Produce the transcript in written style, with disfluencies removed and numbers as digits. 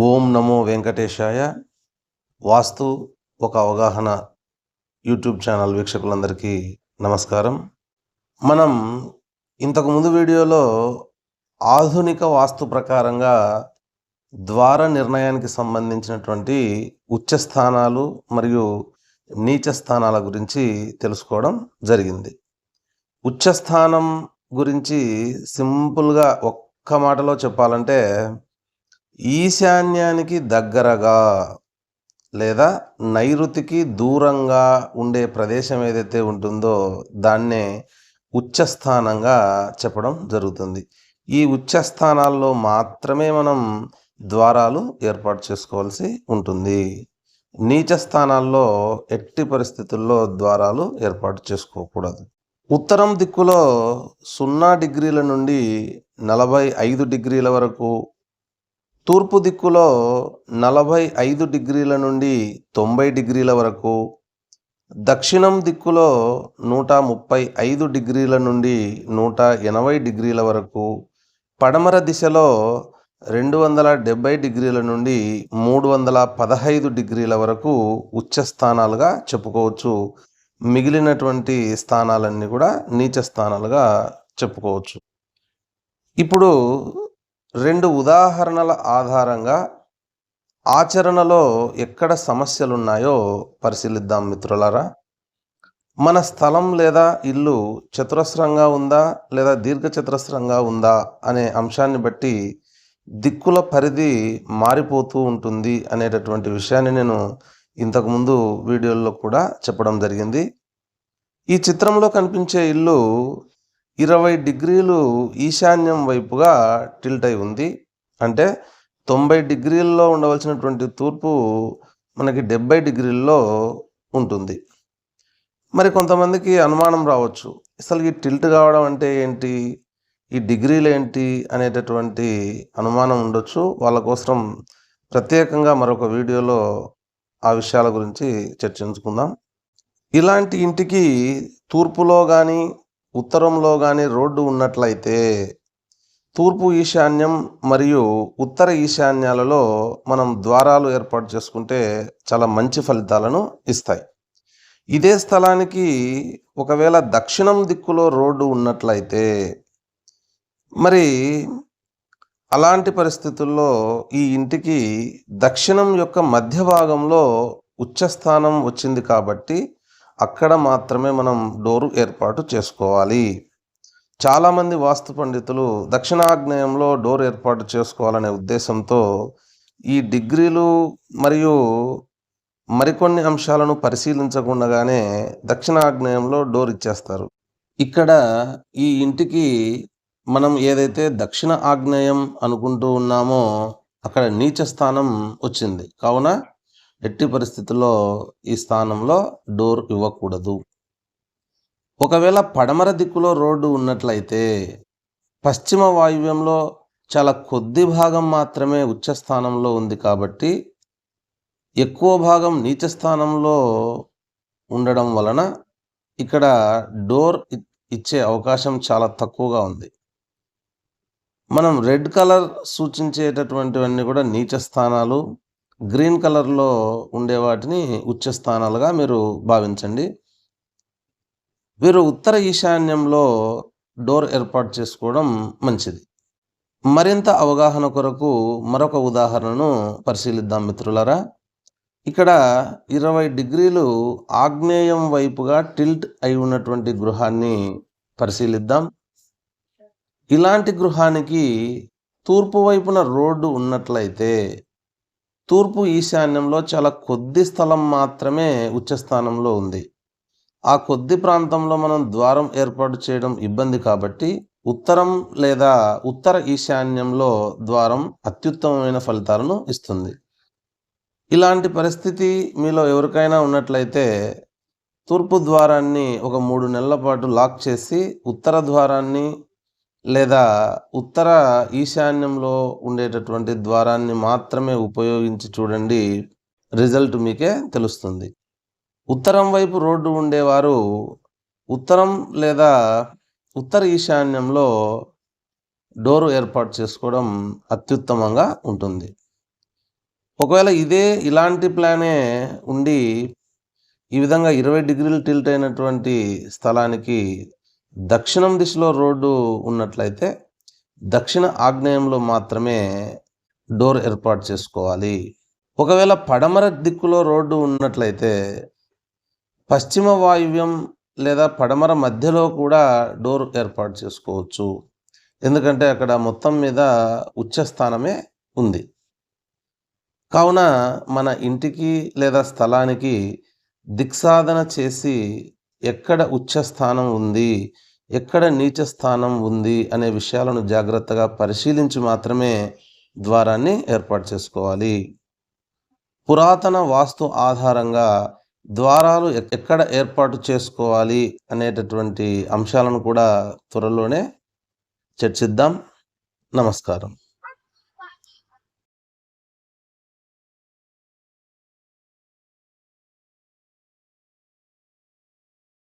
ఓం నమో వెంకటేశాయ. వాస్తు ఒక అవగాహన YouTube channel వీక్షకులందరికీ నమస్కారం. మనం ఇంతకుముందు వీడియోలో ఆధునిక వాస్తు ప్రకారంగా ద్వార నిర్ణయానికి సంబంధించినటువంటి ఉచ్చ స్థానాలు మరియు నీచ స్థానాల గురించి తెలుసుకోవడం జరిగింది. ఉచ్చ స్థానం గురించి సింపుల్గా ఒక్క మాటలో చెప్పాలంటే, ఈశాన్యానికి దగ్గరగా లేదా నైరుతికి దూరంగా ఉండే ప్రదేశం ఏదైతే ఉంటుందో దాన్నే ఉచ్చస్థానంగా చెప్పడం జరుగుతుంది. ఈ ఉచ్చస్థానాల్లో మాత్రమే మనం ద్వారాలు ఏర్పాటు చేసుకోవాల్సి ఉంటుంది. నీచ స్థానాల్లో ఎట్టి పరిస్థితుల్లో ద్వారాలు ఏర్పాటు చేసుకోకూడదు. ఉత్తరం దిక్కులో 0 డిగ్రీల నుండి 45 డిగ్రీల వరకు, తూర్పు దిక్కులో 45 డిగ్రీల నుండి 90 డిగ్రీల వరకు, దక్షిణం దిక్కులో 135 డిగ్రీల నుండి 180 డిగ్రీల వరకు, పడమర దిశలో 270 డిగ్రీల నుండి 315 డిగ్రీల వరకు ఉచ్చ స్థానాలుగా చెప్పుకోవచ్చు. మిగిలినటువంటి స్థానాలన్నీ కూడా నీచ స్థానాలుగా చెప్పుకోవచ్చు. ఇప్పుడు 2 ఉదాహరణల ఆధారంగా ఆచరణలో ఎక్కడ సమస్యలున్నాయో పరిశీలిద్దాం మిత్రులారా. మన స్థలం లేదా ఇల్లు చతురస్రంగా ఉందా లేదా దీర్ఘచతురస్రంగా ఉందా అనే అంశాన్ని బట్టి దిక్కుల పరిధి మారిపోతూ ఉంటుంది అనేటటువంటి విషయాన్ని నేను ఇంతకుముందు వీడియోల్లో కూడా చెప్పడం జరిగింది. ఈ చిత్రంలో కనిపించే ఇల్లు 20 డిగ్రీలు ఈశాన్యం వైపుగా టిల్ట్ అయి ఉంది. అంటే 90 డిగ్రీల్లో ఉండవలసినటువంటి తూర్పు మనకి 70 డిగ్రీల్లో ఉంటుంది. మరి కొంతమందికి అనుమానం రావచ్చు, అసలు ఈ టిల్ట్ కావడం అంటే ఏంటి, ఈ డిగ్రీలు ఏంటి అనేటటువంటి అనుమానం ఉండొచ్చు. వాళ్ళ కోసం ప్రత్యేకంగా మరొక వీడియోలో ఆ విషయాల గురించి చర్చించుకుందాం. ఇలాంటి ఇంటికి తూర్పులో కానీ ఉత్తరంలో కానీ రోడ్డు ఉన్నట్లయితే తూర్పు ఈశాన్యం మరియు ఉత్తర ఈశాన్యాలలో మనం ద్వారాలు ఏర్పాటు చేసుకుంటే చాలా మంచి ఫలితాలను ఇస్తాయి. ఇదే స్థలానికి ఒకవేళ దక్షిణం దిక్కులో రోడ్డు ఉన్నట్లయితే మరి అలాంటి పరిస్థితుల్లో ఈ ఇంటికి దక్షిణం యొక్క మధ్య భాగంలో ఉచ్చస్థానం వచ్చింది కాబట్టి అక్కడ మాత్రమే మనం డోరు ఏర్పాటు చేసుకోవాలి. చాలామంది వాస్తు పండితులు దక్షిణాగ్నేయంలో డోర్ ఏర్పాటు చేసుకోవాలనే ఉద్దేశంతో ఈ డిగ్రీలు మరియు మరికొన్ని అంశాలను పరిశీలించకుండానే దక్షిణాగ్నేయంలో డోర్ ఇచ్చేస్తారు. ఇక్కడ ఈ ఇంటికి మనం ఏదైతే దక్షిణ ఆగ్నేయం అనుకుంటూ ఉన్నామో అక్కడ నీచ స్థానం వచ్చింది. కావున ఎట్టి పరిస్థితుల్లో ఈ స్థానంలో డోర్ ఇవ్వకూడదు. ఒకవేళ పడమర దిక్కులో రోడ్డు ఉన్నట్లయితే పశ్చిమ వాయువ్యంలో చాలా కొద్ది భాగం మాత్రమే ఉచ్చ స్థానంలో ఉంది కాబట్టి ఎక్కువ భాగం నీచ స్థానంలో ఉండడం వలన ఇక్కడ డోర్ ఇచ్చే అవకాశం చాలా తక్కువగా ఉంది. మనం రెడ్ కలర్ సూచించేటటువంటివన్నీ కూడా నీచ స్థానాలు, గ్రీన్ కలర్లో ఉండే వాటిని ఉచ్చ స్థానాలుగా మీరు భావించండి. వీరు ఉత్తర ఈశాన్యంలో డోర్ ఏర్పాటు చేసుకోవడం మంచిది. మరింత అవగాహన కొరకు మరొక ఉదాహరణను పరిశీలిద్దాం మిత్రులారా. ఇక్కడ 20 డిగ్రీలు ఆగ్నేయం వైపుగా టిల్ట్ అయి ఉన్నటువంటి గృహాన్ని పరిశీలిద్దాం. ఇలాంటి గృహానికి తూర్పు వైపున రోడ్డు ఉన్నట్లయితే తూర్పు ఈశాన్యంలో చాలా కొద్ది స్థలం మాత్రమే ఉచ్చస్థానంలో ఉంది. ఆ కొద్ది ప్రాంతంలో మనం ద్వారం ఏర్పాటు చేయడం ఇబ్బంది కాబట్టి ఉత్తరం లేదా ఉత్తర ఈశాన్యంలో ద్వారం అత్యుత్తమమైన ఫలితాలను ఇస్తుంది. ఇలాంటి పరిస్థితి మీలో ఎవరికైనా ఉన్నట్లయితే తూర్పు ద్వారాన్ని ఒక 3 నెలల పాటు లాక్ చేసి ఉత్తర ద్వారాన్ని లేదా ఉత్తర ఈశాన్యంలో ఉండేటటువంటి ద్వారాన్ని మాత్రమే ఉపయోగించి చూడండి. రిజల్ట్ మీకే తెలుస్తుంది. ఉత్తరం వైపు రోడ్డు ఉండేవారు ఉత్తరం లేదా ఉత్తర ఈశాన్యంలో డోరు ఏర్పాటు చేసుకోవడం అత్యుత్తమంగా ఉంటుంది. ఒకవేళ ఇలాంటి ప్లానే ఉండి ఈ విధంగా 20 డిగ్రీలు టిల్ట్ అయినటువంటి స్థలానికి దక్షిణం దిశలో రోడ్డు ఉన్నట్లయితే దక్షిణ ఆగ్నేయంలో మాత్రమే డోర్ ఏర్పాటు చేసుకోవాలి. ఒకవేళ పడమర దిక్కులో రోడ్డు ఉన్నట్లయితే పశ్చిమ వాయువ్యం లేదా పడమర మధ్యలో కూడా డోర్ ఏర్పాటు చేసుకోవచ్చు. ఎందుకంటే అక్కడ మొత్తం మీద ఉచ్చస్థానమే ఉంది. కావున మన ఇంటికి లేదా స్థలానికి దిక్సాధన చేసి ఎక్కడ ఉచ్చస్థానం ఉంది, ఎక్కడ నీచ స్థానం ఉంది అనే విషయాలను జాగ్రత్తగా పరిశీలించి మాత్రమే ద్వారాన్ని ఏర్పాటు చేసుకోవాలి. పురాతన వాస్తు ఆధారంగా ద్వారాలు ఎక్కడ ఏర్పాటు చేసుకోవాలి అనేటటువంటి అంశాలను కూడా త్వరలోనే చర్చిద్దాం. నమస్కారం.